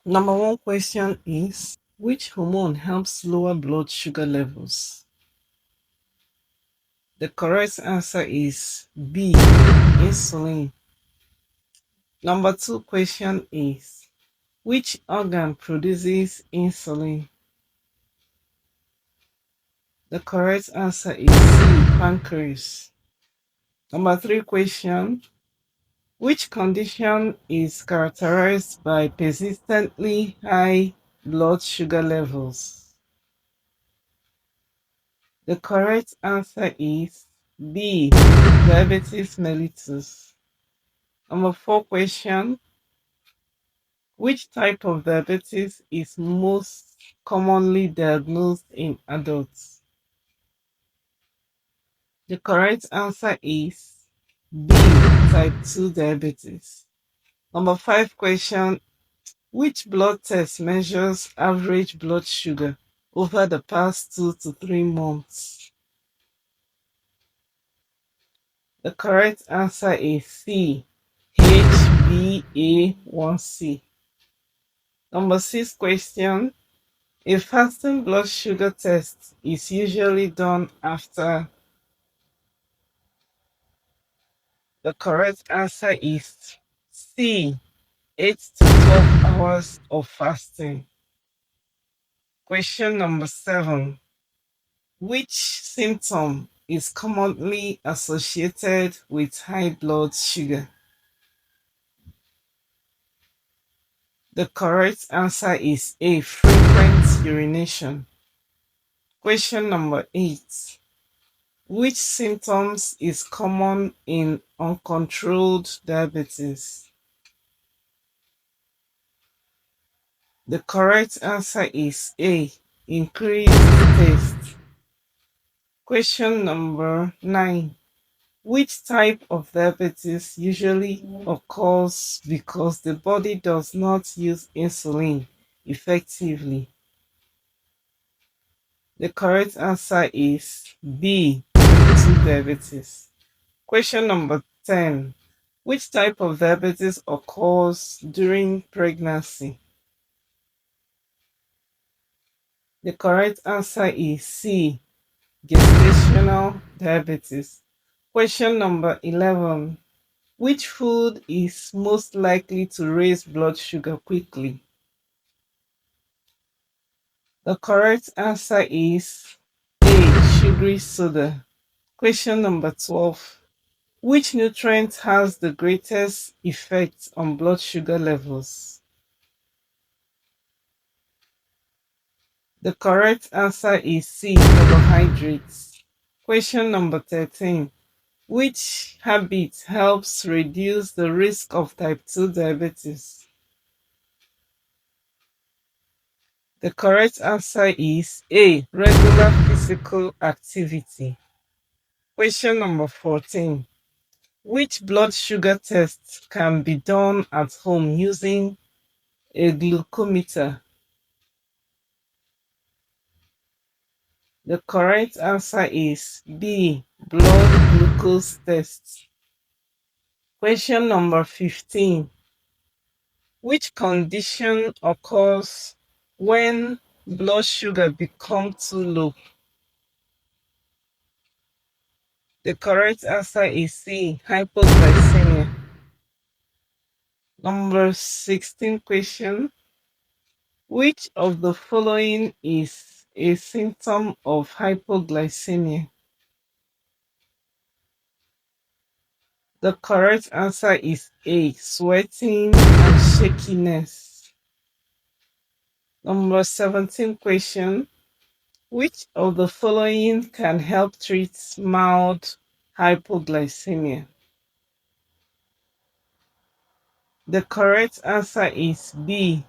Number one question is, which hormone helps lower blood sugar levels? The correct answer is B, insulin. Number two question is, which organ produces insulin? The correct answer is C, pancreas. Number three question, which condition is characterized by persistently high blood sugar levels? The correct answer is B, diabetes mellitus. Number four question, which type of diabetes is most commonly diagnosed in adults? The correct answer is B, type 2 diabetes. Number five question, which blood test measures average blood sugar over the past 2 to 3 months? The correct answer is C, HbA1c. Number six question, a fasting blood sugar test is usually done after. The correct answer is C, 8 to 12 hours of fasting. Question number seven, which symptom is commonly associated with high blood sugar? The correct answer is A, frequent urination. Question number eight, which symptoms is common in uncontrolled diabetes? The correct answer is A, increased taste. Question number 9. Which type of diabetes usually occurs because the body does not use insulin effectively? The correct answer is B, type 2 diabetes. Question number 10. Which type of diabetes occurs during pregnancy? The correct answer is C, gestational diabetes. Question number 11. Which food is most likely to raise blood sugar quickly? The correct answer is A, sugary soda. Question number 12. Which nutrient has the greatest effect on blood sugar levels? The correct answer is C, carbohydrates. Question number 13. Which habit helps reduce the risk of type 2 diabetes? The correct answer is A, regular physical activity. Question number 14. Which blood sugar test can be done at home using a glucometer? The correct answer is B, blood glucose test. Question number 15. Which condition occurs when blood sugar becomes too low? The correct answer is C, hypoglycemia. Number 16 question. Which of the following is a symptom of hypoglycemia? The correct answer is A, sweating and shakiness. Number 17 question. Which of the following can help treat mild hypoglycemia? The correct answer is B,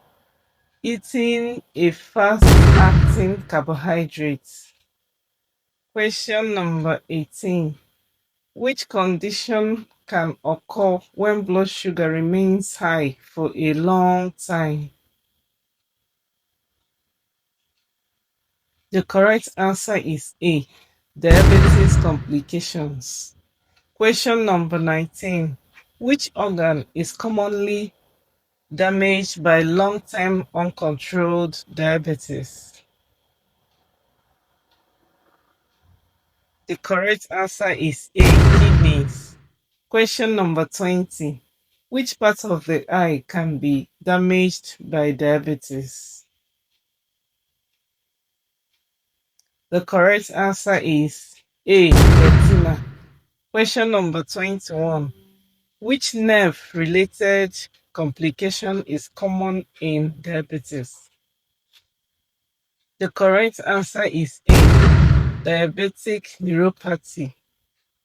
eating a fast-acting carbohydrate. Question number 18. Which condition can occur when blood sugar remains high for a long time? The correct answer is A, diabetes complications. Question number 19. Which organ is commonly damaged by long-term uncontrolled diabetes? The correct answer is A, kidneys. Question number 20. Which part of the eye can be damaged by diabetes? The correct answer is A, retina. Question number 21. Which nerve related complication is common in diabetes? The correct answer is A, diabetic neuropathy.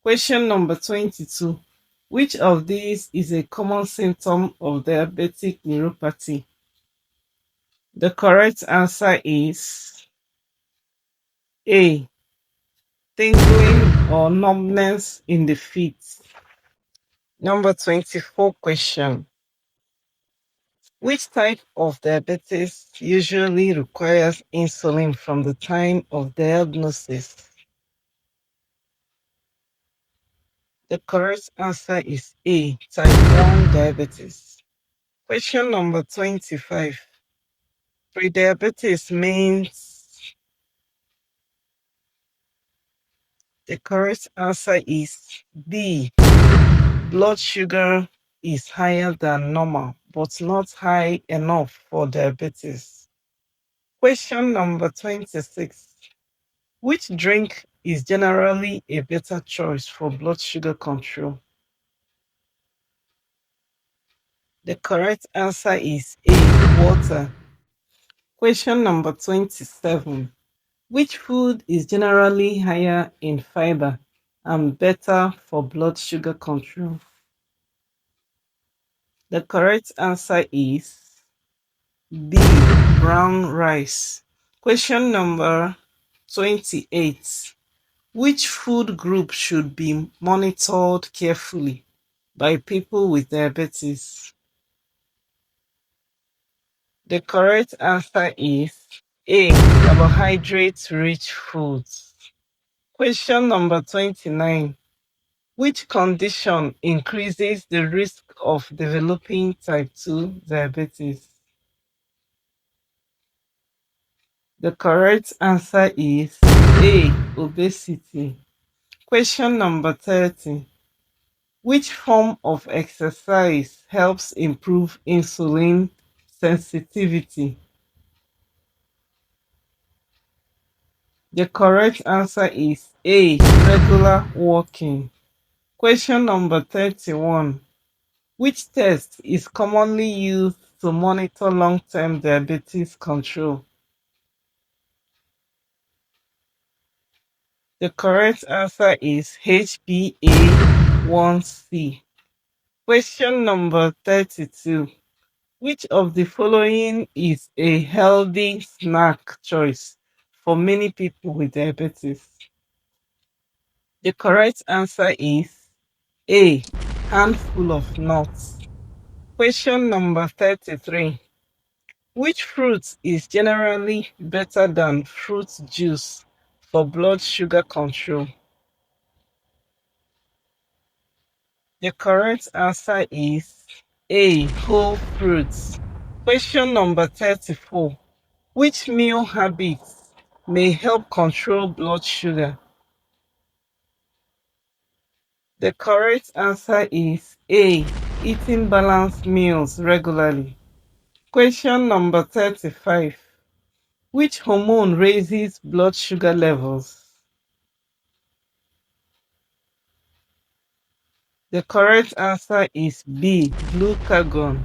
Question number 22. Which of these is a common symptom of diabetic neuropathy? The correct answer is A, tingling or numbness in the feet. Number 24 question. Which type of diabetes usually requires insulin from the time of diagnosis? The correct answer is A, type 1 diabetes. Question number 25. Prediabetes means the correct answer is B. Blood sugar is higher than normal, but not high enough for diabetes. Question number 26. Which drink is generally a better choice for blood sugar control? The correct answer is A, water. Question number 27. Which food is generally higher in fiber and better for blood sugar control? The correct answer is B, brown rice. Question number 28. Which food group should be monitored carefully by people with diabetes? The correct answer is A, carbohydrate-rich foods. Question number 29. Which condition increases the risk of developing type 2 diabetes? The correct answer is A, obesity. Question number 30. Which form of exercise helps improve insulin sensitivity? The correct answer is A, regular walking. Question number 31. Which test is commonly used to monitor long-term diabetes control? The correct answer is HbA1c. Question number 32. Which of the following is a healthy snack choice for many people with diabetes? The correct answer is A, handful of nuts. Question number 33. Which fruit is generally better than fruit juice for blood sugar control? The correct answer is A, whole fruits. Question number 34. Which meal habits may help control blood sugar? The correct answer is A, eating balanced meals regularly. Question number 35. Which hormone raises blood sugar levels? The correct answer is B, glucagon.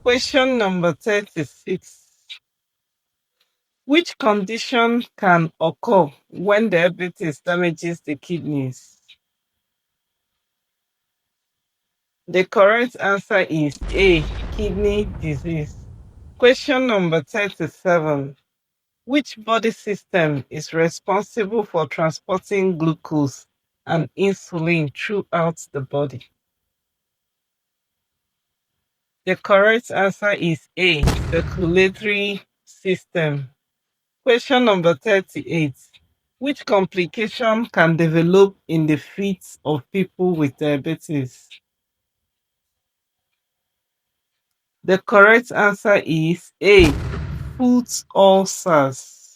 Question number 36. Which condition can occur when diabetes damages the kidneys? The correct answer is A, kidney disease. Question number 37. Which body system is responsible for transporting glucose and insulin throughout the body? The correct answer is A, circulatory system. Question number 38. Which complication can develop in the feet of people with diabetes? The correct answer is A. Foot ulcers.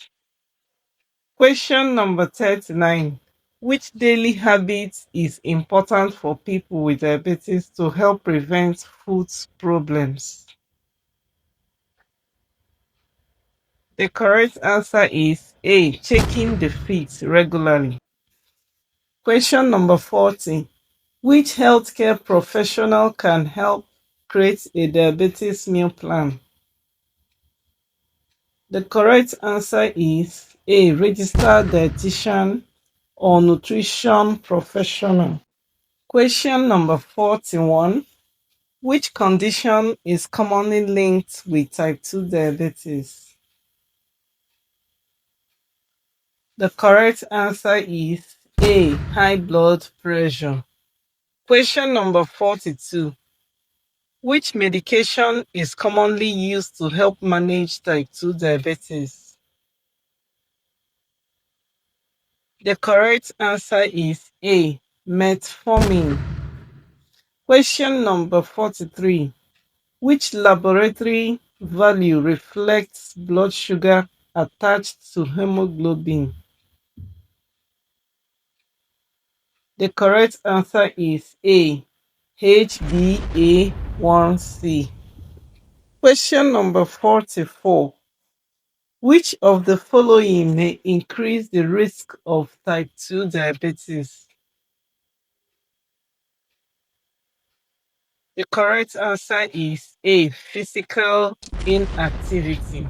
Question number 39. Which daily habit is important for people with diabetes to help prevent foot problems? The correct answer is A. Checking the feet regularly. Question number 40. Which healthcare professional can help create a diabetes meal plan? The correct answer is A. Registered dietitian or nutrition professional. Question number 41. Which condition is commonly linked with type 2 diabetes? The correct answer is A. High blood pressure. Question number 42. Which medication is commonly used to help manage type 2 diabetes? The correct answer is A. Metformin. Question number 43. Which laboratory value reflects blood sugar attached to hemoglobin? The correct answer is A. HbA1c. Question number 44. Which of the following may increase the risk of type 2 diabetes? The correct answer is A. Physical inactivity.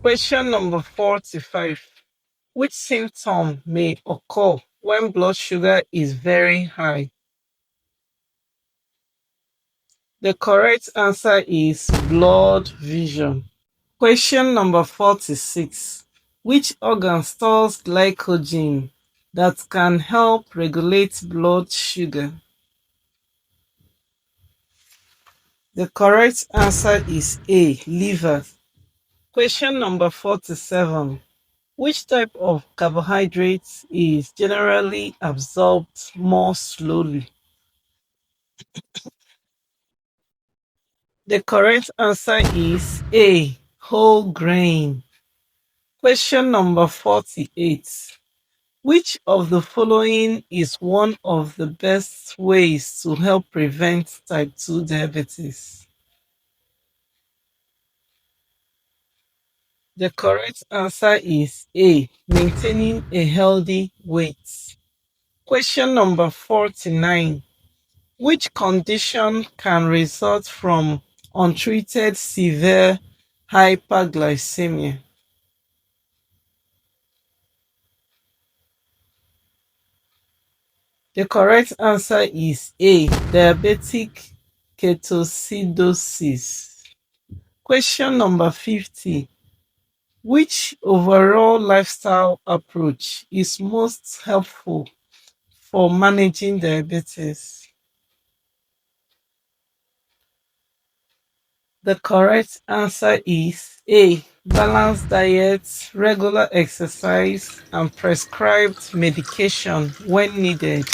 Question number 45. Which symptom may occur when blood sugar is very high? The correct answer is blood vision. Question number 46. Which organ stores glycogen that can help regulate blood sugar? The correct answer is A. Liver. Question number 47. Which type of carbohydrate is generally absorbed more slowly? The correct answer is A. Whole grain. Question number 48. Which of the following is one of the best ways to help prevent type 2 diabetes? The correct answer is A. Maintaining a healthy weight. Question number 49. Which condition can result from untreated severe hyperglycemia? The correct answer is A. Diabetic ketoacidosis. Question number 50. Which overall lifestyle approach is most helpful for managing diabetes? The correct answer is A. Balanced diet, regular exercise, and prescribed medication when needed.